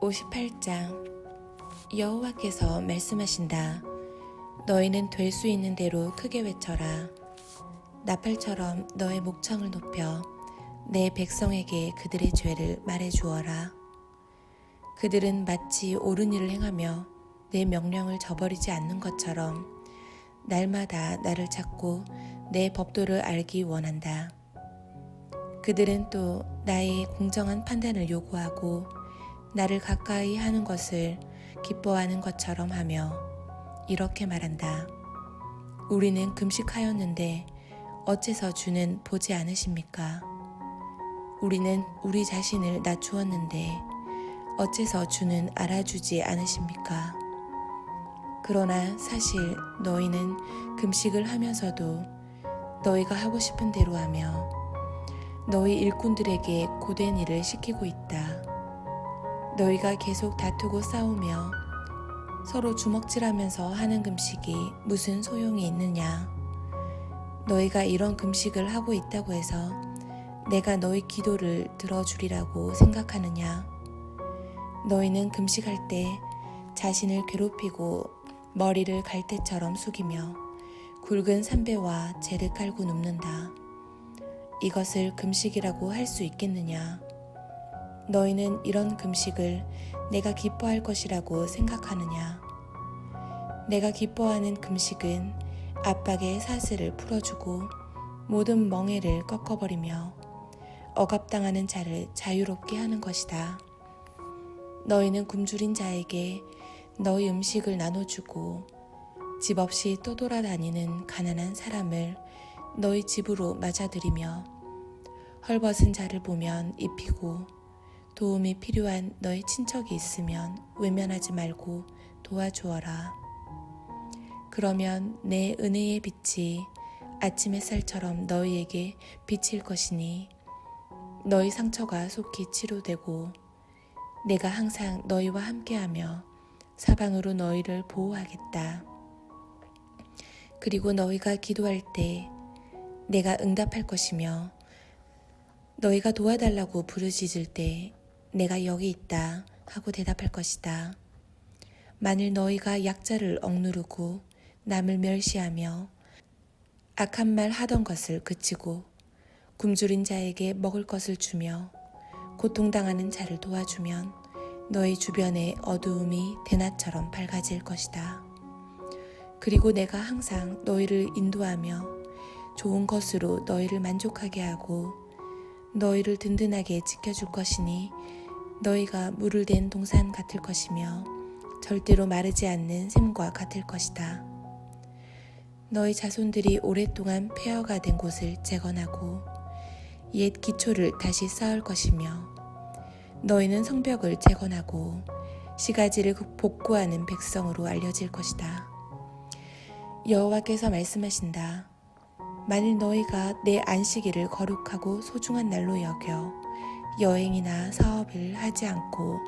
58장 여호와께서 말씀하신다. 너희는 될 수 있는 대로 크게 외쳐라. 나팔처럼 너의 목청을 높여 내 백성에게 그들의 죄를 말해주어라. 그들은 마치 옳은 일을 행하며 내 명령을 저버리지 않는 것처럼 날마다 나를 찾고 내 법도를 알기 원한다. 그들은 또 나의 공정한 판단을 요구하고 나를 가까이 하는 것을 기뻐하는 것처럼 하며 이렇게 말한다. 우리는 금식하였는데 어째서 주는 보지 않으십니까? 우리는 우리 자신을 낮추었는데 어째서 주는 알아주지 않으십니까? 그러나 사실 너희는 금식을 하면서도 너희가 하고 싶은 대로 하며 너희 일꾼들에게 고된 일을 시키고 있다. 너희가 계속 다투고 싸우며 서로 주먹질하면서 하는 금식이 무슨 소용이 있느냐? 너희가 이런 금식을 하고 있다고 해서 내가 너희 기도를 들어주리라고 생각하느냐? 너희는 금식할 때 자신을 괴롭히고 머리를 갈대처럼 숙이며 굵은 삼배와 재를 깔고 눕는다. 이것을 금식이라고 할 수 있겠느냐? 너희는 이런 금식을 내가 기뻐할 것이라고 생각하느냐? 내가 기뻐하는 금식은 압박의 사슬을 풀어주고 모든 멍에를 꺾어버리며 억압당하는 자를 자유롭게 하는 것이다. 너희는 굶주린 자에게 너희 음식을 나눠주고 집 없이 떠돌아다니는 가난한 사람을 너희 집으로 맞아들이며 헐벗은 자를 보면 입히고 도움이 필요한 너희 친척이 있으면 외면하지 말고 도와주어라. 그러면 내 은혜의 빛이 아침 햇살처럼 너희에게 비칠 것이니 너희 상처가 속히 치료되고 내가 항상 너희와 함께하며 사방으로 너희를 보호하겠다. 그리고 너희가 기도할 때 내가 응답할 것이며 너희가 도와달라고 부르짖을 때 내가 여기 있다 하고 대답할 것이다. 만일 너희가 약자를 억누르고 남을 멸시하며 악한 말 하던 것을 그치고 굶주린 자에게 먹을 것을 주며 고통당하는 자를 도와주면 너희 주변의 어두움이 대낮처럼 밝아질 것이다. 그리고 내가 항상 너희를 인도하며 좋은 것으로 너희를 만족하게 하고 너희를 든든하게 지켜줄 것이니 너희가 물을 댄 동산 같을 것이며 절대로 마르지 않는 샘과 같을 것이다. 너희 자손들이 오랫동안 폐허가 된 곳을 재건하고 옛 기초를 다시 쌓을 것이며 너희는 성벽을 재건하고 시가지를 복구하는 백성으로 알려질 것이다. 여호와께서 말씀하신다. 만일 너희가 내 안식일을 거룩하고 소중한 날로 여겨 여행이나 사업을 하지 않고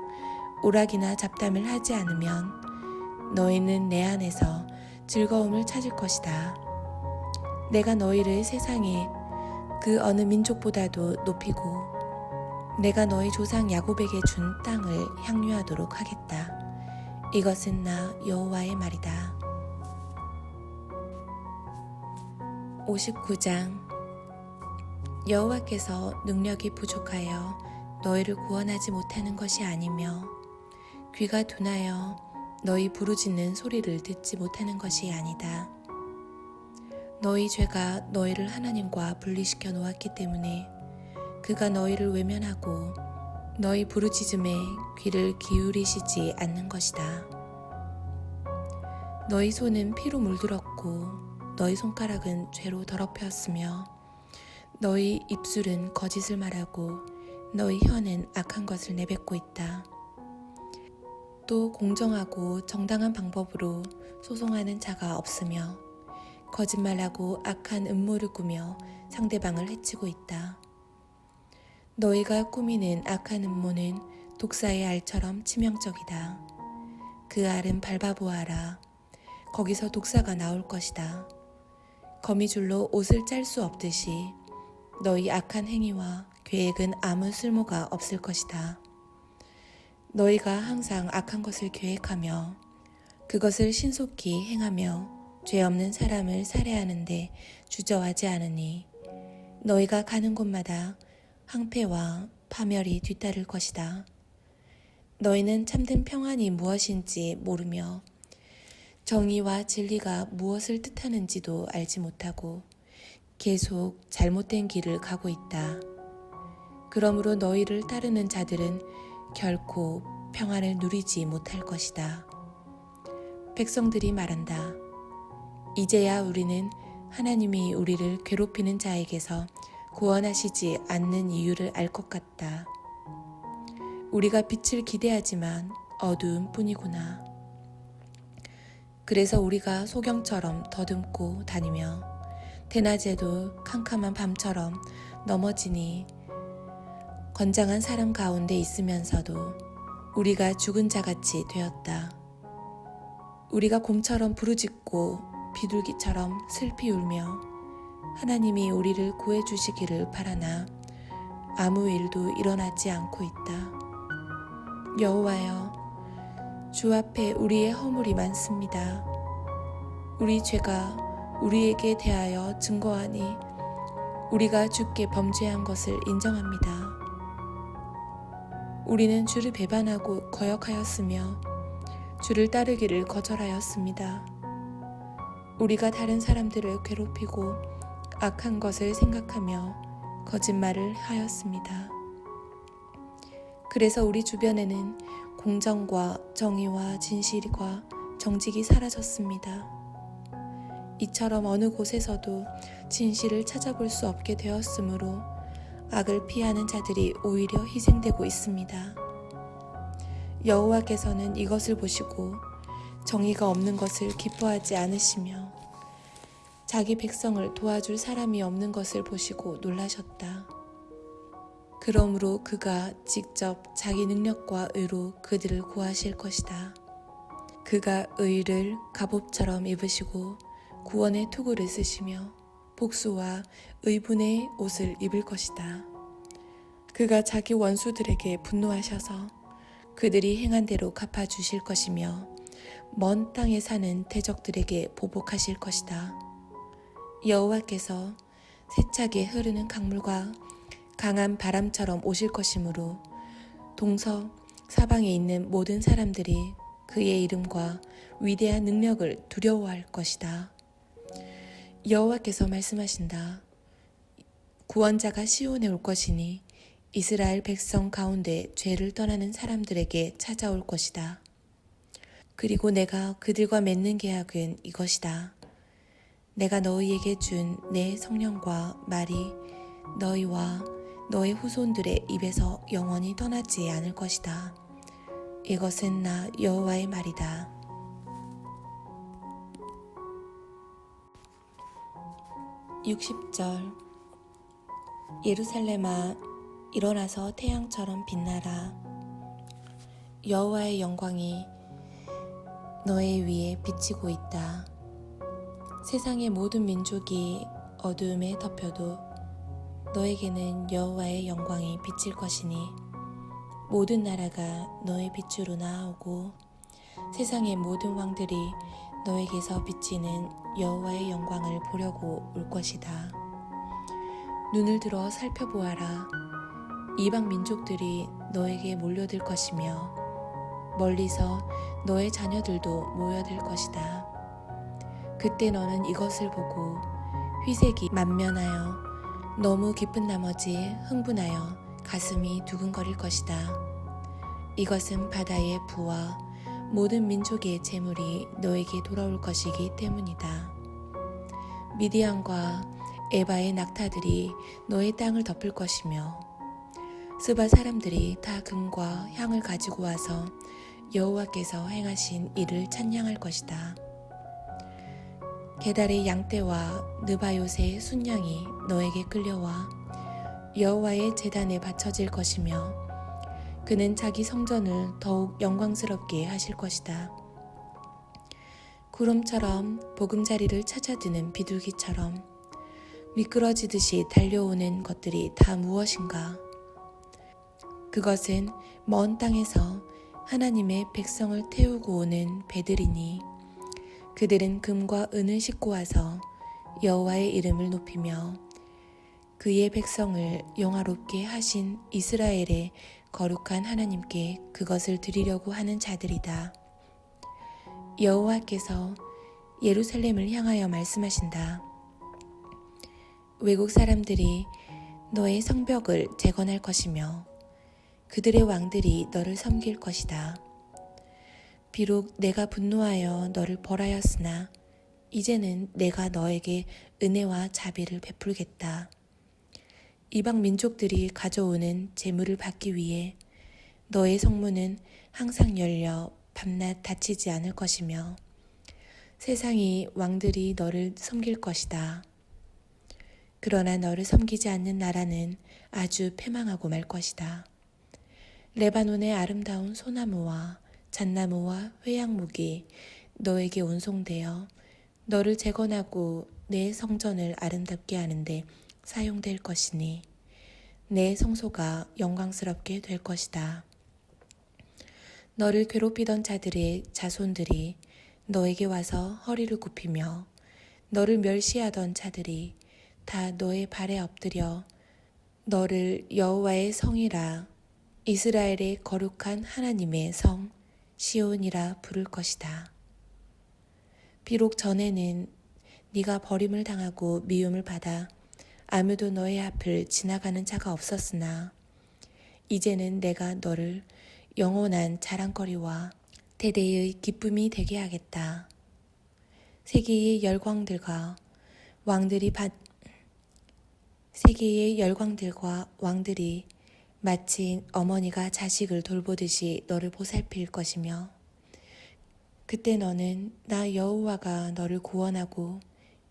오락이나 잡담을 하지 않으면 너희는 내 안에서 즐거움을 찾을 것이다. 내가 너희를 세상의 그 어느 민족보다도 높이고 내가 너희 조상 야곱에게 준 땅을 향유하도록 하겠다. 이것은 나 여호와의 말이다. 59장 여호와께서 능력이 부족하여 너희를 구원하지 못하는 것이 아니며 귀가 둔하여 너희 부르짖는 소리를 듣지 못하는 것이 아니다. 너희 죄가 너희를 하나님과 분리시켜 놓았기 때문에 그가 너희를 외면하고 너희 부르짖음에 귀를 기울이시지 않는 것이다. 너희 손은 피로 물들었고 너희 손가락은 죄로 더럽혔으며 너희 입술은 거짓을 말하고 너희 혀는 악한 것을 내뱉고 있다. 또 공정하고 정당한 방법으로 소송하는 자가 없으며 거짓말하고 악한 음모를 꾸며 상대방을 해치고 있다. 너희가 꾸미는 악한 음모는 독사의 알처럼 치명적이다. 그 알은 밟아보아라. 거기서 독사가 나올 것이다. 거미줄로 옷을 짤 수 없듯이 너희 악한 행위와 계획은 아무 쓸모가 없을 것이다. 너희가 항상 악한 것을 계획하며 그것을 신속히 행하며 죄 없는 사람을 살해하는데 주저하지 않으니 너희가 가는 곳마다 항폐와 파멸이 뒤따를 것이다. 너희는 참된 평안이 무엇인지 모르며 정의와 진리가 무엇을 뜻하는지도 알지 못하고 계속 잘못된 길을 가고 있다. 그러므로 너희를 따르는 자들은 결코 평안을 누리지 못할 것이다. 백성들이 말한다. 이제야 우리는 하나님이 우리를 괴롭히는 자에게서 구원하시지 않는 이유를 알 것 같다. 우리가 빛을 기대하지만 어두움 뿐이구나. 그래서 우리가 소경처럼 더듬고 다니며 대낮에도 캄캄한 밤처럼 넘어지니 건장한 사람 가운데 있으면서도 우리가 죽은 자같이 되었다. 우리가 곰처럼 부르짖고 비둘기처럼 슬피 울며 하나님이 우리를 구해주시기를 바라나 아무 일도 일어나지 않고 있다. 여호와여, 주 앞에 우리의 허물이 많습니다. 우리 죄가 우리에게 대하여 증거하니 우리가 주께 범죄한 것을 인정합니다. 우리는 주를 배반하고 거역하였으며 주를 따르기를 거절하였습니다. 우리가 다른 사람들을 괴롭히고 악한 것을 생각하며 거짓말을 하였습니다. 그래서 우리 주변에는 공정과 정의와 진실과 정직이 사라졌습니다. 이처럼 어느 곳에서도 진실을 찾아볼 수 없게 되었으므로 악을 피하는 자들이 오히려 희생되고 있습니다. 여호와께서는 이것을 보시고 정의가 없는 것을 기뻐하지 않으시며 자기 백성을 도와줄 사람이 없는 것을 보시고 놀라셨다. 그러므로 그가 직접 자기 능력과 의로 그들을 구하실 것이다. 그가 의를 갑옷처럼 입으시고 구원의 투구를 쓰시며 복수와 의분의 옷을 입을 것이다. 그가 자기 원수들에게 분노하셔서 그들이 행한 대로 갚아주실 것이며 먼 땅에 사는 대적들에게 보복하실 것이다. 여호와께서 세차게 흐르는 강물과 강한 바람처럼 오실 것이므로 동서 사방에 있는 모든 사람들이 그의 이름과 위대한 능력을 두려워할 것이다. 여호와께서 말씀하신다. 구원자가 시온에 올 것이니 이스라엘 백성 가운데 죄를 떠나는 사람들에게 찾아올 것이다. 그리고 내가 그들과 맺는 계약은 이것이다. 내가 너희에게 준 내 성령과 말이 너희와 너희 후손들의 입에서 영원히 떠나지 않을 것이다. 이것은 나 여호와의 말이다. 60절 예루살렘아 일어나서 태양처럼 빛나라. 여호와의 영광이 너의 위에 비치고 있다. 세상의 모든 민족이 어두움에 덮여도 너에게는 여호와의 영광이 비칠 것이니 모든 나라가 너의 빛으로 나아오고 세상의 모든 왕들이 너에게서 비치는 여호와의 영광을 보려고 올 것이다. 눈을 들어 살펴보아라. 이방 민족들이 너에게 몰려들 것이며 멀리서 너의 자녀들도 모여들 것이다. 그때 너는 이것을 보고 회색이 만면하여 너무 기쁜 나머지 흥분하여 가슴이 두근거릴 것이다. 이것은 바다의 부와 모든 민족의 재물이 너에게 돌아올 것이기 때문이다. 미디안과 에바의 낙타들이 너의 땅을 덮을 것이며 스바 사람들이 다 금과 향을 가지고 와서 여호와께서 행하신 일을 찬양할 것이다. 게달의 양떼와 느바요새의 순양이 너에게 끌려와 여호와의 제단에 바쳐질 것이며 그는 자기 성전을 더욱 영광스럽게 하실 것이다. 구름처럼 보금자리를 찾아드는 비둘기처럼 미끄러지듯이 달려오는 것들이 다 무엇인가? 그것은 먼 땅에서 하나님의 백성을 태우고 오는 배들이니 그들은 금과 은을 싣고 와서 여호와의 이름을 높이며 그의 백성을 영화롭게 하신 이스라엘의 거룩한 하나님께 그것을 드리려고 하는 자들이다. 여호와께서 예루살렘을 향하여 말씀하신다. 외국 사람들이 너의 성벽을 재건할 것이며 그들의 왕들이 너를 섬길 것이다. 비록 내가 분노하여 너를 벌하였으나 이제는 내가 너에게 은혜와 자비를 베풀겠다. 이방 민족들이 가져오는 재물을 받기 위해 너의 성문은 항상 열려 밤낮 닫히지 않을 것이며 세상의 왕들이 너를 섬길 것이다. 그러나 너를 섬기지 않는 나라는 아주 패망하고 말 것이다. 레바논의 아름다운 소나무와 잣나무와 회양목이 너에게 운송되어 너를 재건하고 내 성전을 아름답게 하는데 사용될 것이니 내 성소가 영광스럽게 될 것이다. 너를 괴롭히던 자들의 자손들이 너에게 와서 허리를 굽히며 너를 멸시하던 자들이 다 너의 발에 엎드려 너를 여호와의 성이라 이스라엘의 거룩한 하나님의 성 시온이라 부를 것이다. 비록 전에는 네가 버림을 당하고 미움을 받아 아무도 너의 앞을 지나가는 자가 없었으나 이제는 내가 너를 영원한 자랑거리와 대대의 기쁨이 되게 하겠다. 세계의 열광들과 왕들이 마치 어머니가 자식을 돌보듯이 너를 보살필 것이며 그때 너는 나 여호와가 너를 구원하고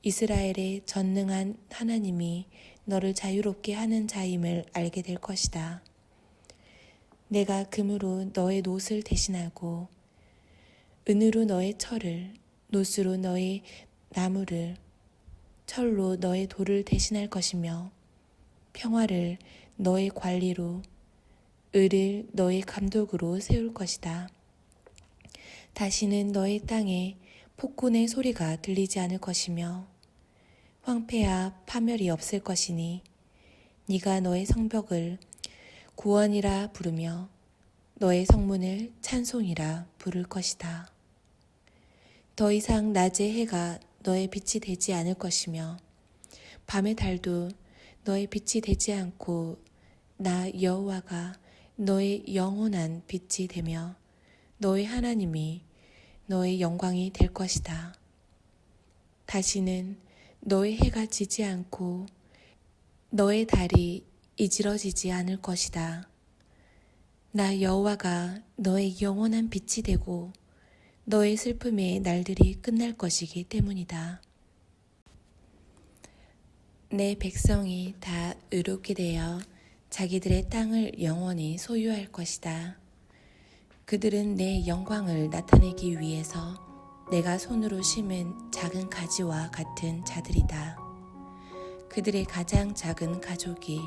이스라엘의 전능한 하나님이 너를 자유롭게 하는 자임을 알게 될 것이다. 내가 금으로 너의 놋을 대신하고 은으로 너의 철을, 놋으로 너의 나무를, 철로 너의 돌을 대신할 것이며 평화를 너의 관리로, 을을 너의 감독으로 세울 것이다. 다시는 너의 땅에 폭군의 소리가 들리지 않을 것이며 황폐와 파멸이 없을 것이니 네가 너의 성벽을 구원이라 부르며 너의 성문을 찬송이라 부를 것이다. 더 이상 낮의 해가 너의 빛이 되지 않을 것이며 밤의 달도 너의 빛이 되지 않고 나 여호와가 너의 영원한 빛이 되며 너의 하나님이 너의 영광이 될 것이다. 다시는 너의 해가 지지 않고 너의 달이 이지러지지 않을 것이다. 나 여호와가 너의 영원한 빛이 되고 너의 슬픔의 날들이 끝날 것이기 때문이다. 내 백성이 다 의롭게 되어 자기들의 땅을 영원히 소유할 것이다. 그들은 내 영광을 나타내기 위해서 내가 손으로 심은 작은 가지와 같은 자들이다. 그들의 가장 작은 가족이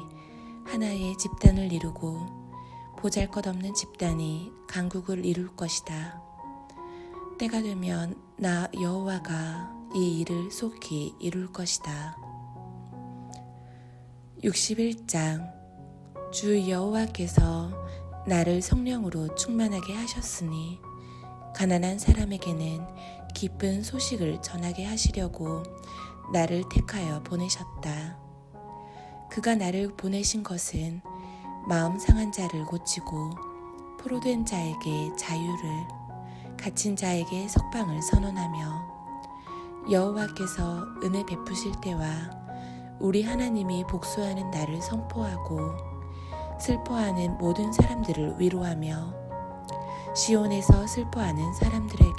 하나의 집단을 이루고 보잘것없는 집단이 강국을 이룰 것이다. 때가 되면 나 여호와가 이 일을 속히 이룰 것이다. 61장 주 여호와께서 나를 성령으로 충만하게 하셨으니 가난한 사람에게는 기쁜 소식을 전하게 하시려고 나를 택하여 보내셨다. 그가 나를 보내신 것은 마음 상한 자를 고치고 포로된 자에게 자유를, 갇힌 자에게 석방을 선언하며 여호와께서 은혜 베푸실 때와 우리 하나님이 복수하는 날을 선포하고 슬퍼하는 모든 사람들을 위로하며 시온에서 슬퍼하는 사람들에게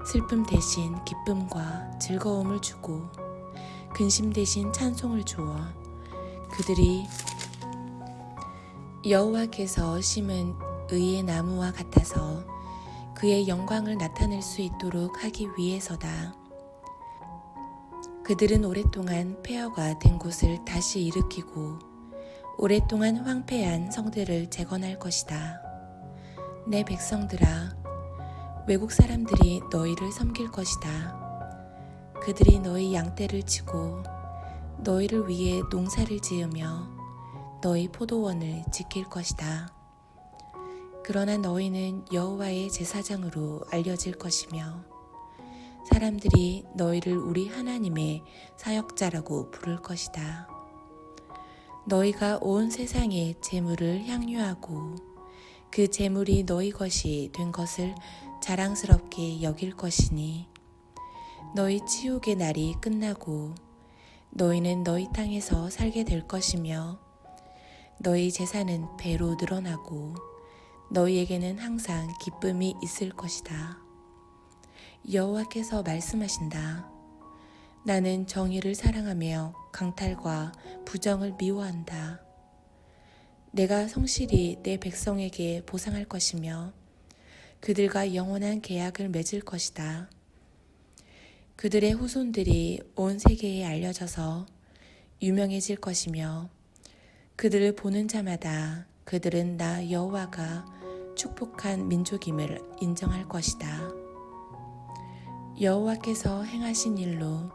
슬픔 대신 기쁨과 즐거움을 주고 근심 대신 찬송을 주어 그들이 여호와께서 심은 의의 나무와 같아서 그의 영광을 나타낼 수 있도록 하기 위해서다. 그들은 오랫동안 폐허가 된 곳을 다시 일으키고 오랫동안 황폐한 성들을 재건할 것이다. 내 백성들아, 외국 사람들이 너희를 섬길 것이다. 그들이 너희 양떼를 치고 너희를 위해 농사를 지으며 너희 포도원을 지킬 것이다. 그러나 너희는 여호와의 제사장으로 알려질 것이며 사람들이 너희를 우리 하나님의 사역자라고 부를 것이다. 너희가 온 세상의 재물을 향유하고 그 재물이 너희 것이 된 것을 자랑스럽게 여길 것이니 너희 치욕의 날이 끝나고 너희는 너희 땅에서 살게 될 것이며 너희 재산은 배로 늘어나고 너희에게는 항상 기쁨이 있을 것이다. 여호와께서 말씀하신다. 나는 정의를 사랑하며 강탈과 부정을 미워한다. 내가 성실히 내 백성에게 보상할 것이며 그들과 영원한 계약을 맺을 것이다. 그들의 후손들이 온 세계에 알려져서 유명해질 것이며 그들을 보는 자마다 그들은 나 여호와가 축복한 민족임을 인정할 것이다. 여호와께서 행하신 일로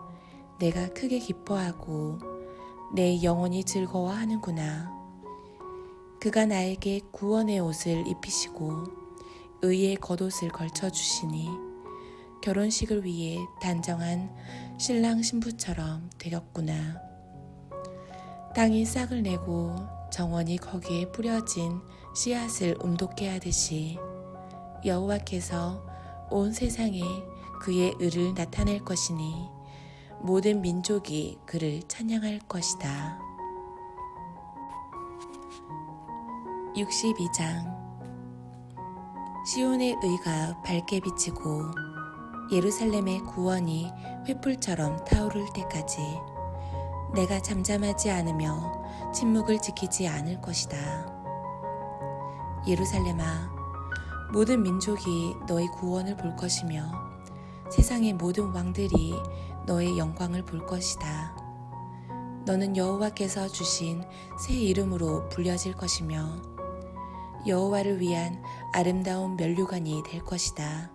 내가 크게 기뻐하고 내 영혼이 즐거워하는구나. 그가 나에게 구원의 옷을 입히시고 의의 겉옷을 걸쳐주시니 결혼식을 위해 단정한 신랑 신부처럼 되었구나. 땅이 싹을 내고 정원이 거기에 뿌려진 씨앗을 움돋게 하듯이 여호와께서 온 세상에 그의 의를 나타낼 것이니 모든 민족이 그를 찬양할 것이다. 62장. 시온의 의가 밝게 비치고 예루살렘의 구원이 횃불처럼 타오를 때까지 내가 잠잠하지 않으며 침묵을 지키지 않을 것이다. 예루살렘아, 모든 민족이 너의 구원을 볼 것이며 세상의 모든 왕들이 너의 영광을 볼 것이다. 너는 여호와께서 주신 새 이름으로 불려질 것이며 여호와를 위한 아름다운 면류관이 될 것이다.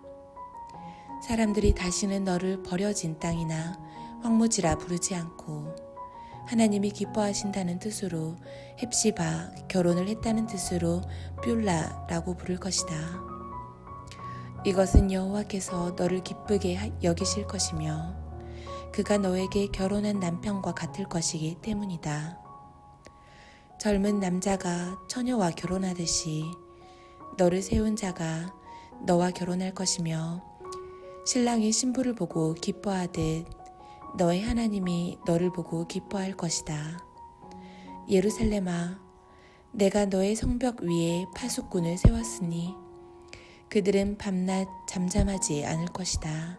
사람들이 다시는 너를 버려진 땅이나 황무지라 부르지 않고 하나님이 기뻐하신다는 뜻으로 헵시바, 결혼을 했다는 뜻으로 뷸라라고 부를 것이다. 이것은 여호와께서 너를 기쁘게 여기실 것이며 그가 너에게 결혼한 남편과 같을 것이기 때문이다. 젊은 남자가 처녀와 결혼하듯이 너를 세운 자가 너와 결혼할 것이며 신랑이 신부를 보고 기뻐하듯 너의 하나님이 너를 보고 기뻐할 것이다. 예루살렘아, 내가 너의 성벽 위에 파수꾼을 세웠으니 그들은 밤낮 잠잠하지 않을 것이다.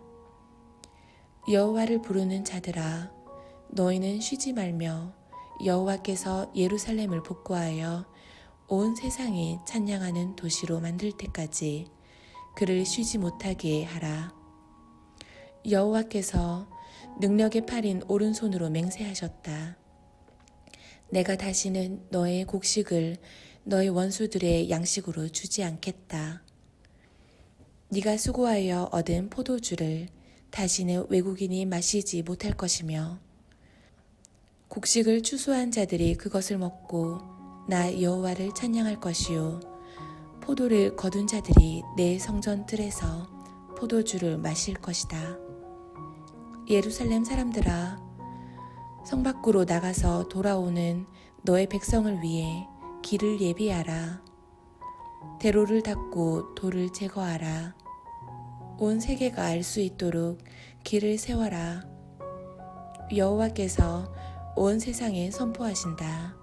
여호와를 부르는 자들아, 너희는 쉬지 말며 여호와께서 예루살렘을 복구하여 온 세상이 찬양하는 도시로 만들 때까지 그를 쉬지 못하게 하라. 여호와께서 능력의 팔인 오른손으로 맹세하셨다. 내가 다시는 너의 곡식을 너의 원수들의 양식으로 주지 않겠다. 네가 수고하여 얻은 포도주를 다시는 외국인이 마시지 못할 것이며 곡식을 추수한 자들이 그것을 먹고 나 여호와를 찬양할 것이요 포도를 거둔 자들이 내 성전 뜰에서 포도주를 마실 것이다. 예루살렘 사람들아, 성 밖으로 나가서 돌아오는 너의 백성을 위해 길을 예비하라. 대로를 닦고 돌을 제거하라. 온 세계가 알 수 있도록 길을 세워라. 여호와께서 온 세상에 선포하신다.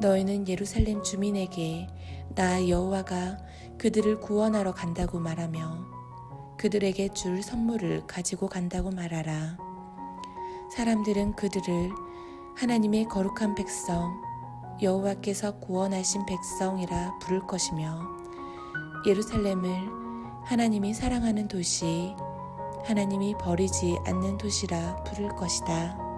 너희는 예루살렘 주민에게 나 여호와가 그들을 구원하러 간다고 말하며 그들에게 줄 선물을 가지고 간다고 말하라. 사람들은 그들을 하나님의 거룩한 백성, 여호와께서 구원하신 백성이라 부를 것이며 예루살렘을 하나님이 사랑하는 도시, 하나님이 버리지 않는 도시라 부를 것이다.